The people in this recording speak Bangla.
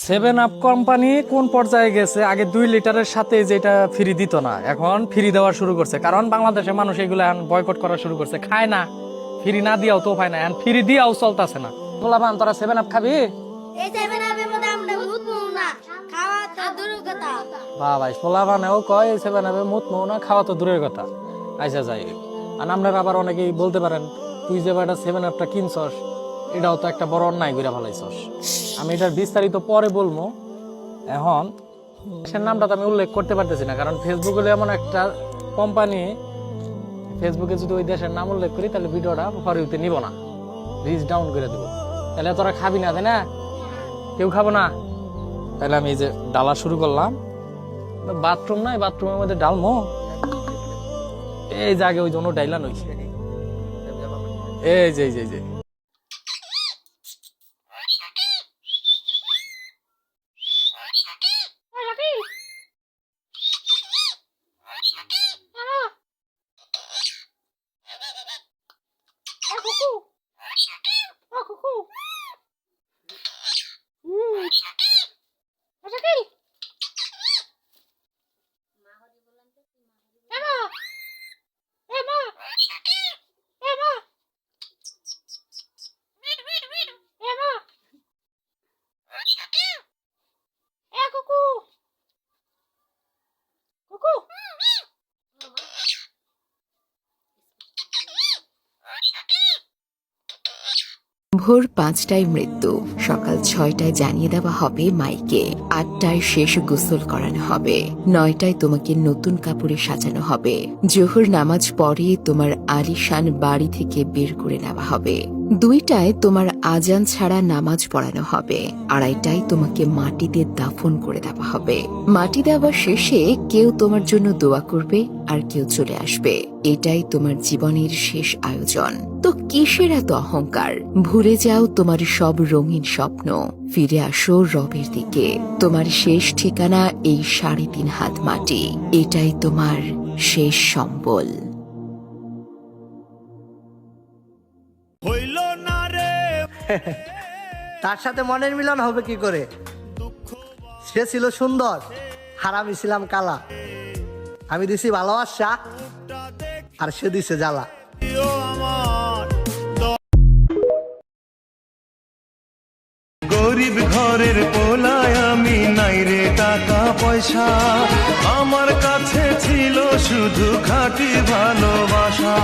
7 আপ কোম্পানি কোন পর্যায়ে গেছে? আগে 2 লিটারের সাথে যেটা ফ্রি দিত না, এখন ফ্রি দেওয়া শুরু করছে। কারণ বাংলাদেশের মানুষ এগুলো এখন বয়কট করা শুরু করছে, খায় না। ফ্রি না দিয়াও তো পায় না, এখন ফ্রি দিয়াও চলতেছে না। বলাবান তোরা 7 আপ খাবি? এই 7 আপের মধ্যে আমরা ভূত না খাওয়া তো দূরের কথা। বা ভাই পোলাবানেও কয় 7 আপে মুত মৌ না, খাওয়া তো দূরের কথা। আচ্ছা যাই, আর আমরা আবার অনেকেই বলতে পারেন তুই যে একটা 7 আপটা কিনছস এটাও তো একটা বড় অন্যায় করে ফেলাইছস। আমি এটার বিস্তারিত পরে বলবো। এখন দেশের নামটা তো আমি উল্লেখ করতে পারতেছি না, কারণ ফেসবুক হলো এমন একটা কোম্পানি, ফেসবুকে যদি ওই দেশের নাম উল্লেখ করি তাহলে ভিডিওটা ফরিউতে নিব না, রিচ ডাউন করে দেবো। তাহলে তোরা খাবি না, তাই না? কেউ খাবো না। তাহলে আমি এই যে ডালা শুরু করলাম। বাথরুম নাই, বাথরুমের মধ্যে ডালমো এই জায়গায় ওই জন্য ডাইলান হয়েছে। এই যে এই যে এই যে ভোর 5টায় মৃত্যু, সকাল 6টায় জানিয়ে দেওয়া হবে মাইকে, 8টায় শেষ গোসল করানো হবে, 9টায় তোমাকে নতুন কাপড়ে সাজানো হবে, জোহর নামাজ পড়ে তোমার আলিশান বাড়ি থেকে বের করে নেওয়া হবে, 2টায় তোমার আজান ছাড়া নামাজ পড়ানো হবে, 2:30টায় তোমাকে মাটিতে দাফন করে দেওয়া হবে। মাটি দেওয়া শেষে কেউ তোমার জন্য দোয়া করবে আর কেউ চলে আসবে। এটাই তোমার জীবনের শেষ আয়োজন। তো কিসের এত অহংকার? ভুলে যাও তোমার সব রঙিন স্বপ্ন, ফিরে আসো রবের দিকে। তোমার শেষ ঠিকানা এই 3.5 হাত মাটি, এটাই তোমার শেষ সম্বল। তার সাথে মনের মিলন হবে কি করে? সে ছিল সুন্দর আর আমি ছিলাম কালা। আমি দিছি ভালোবাসা আর সে দিছে জ্বালা। গরিব ঘরের পোলায় আমি, নাই রে টাকা পয়সা, আমার কাছে ছিল শুধু খাঁটি ভালোবাসা।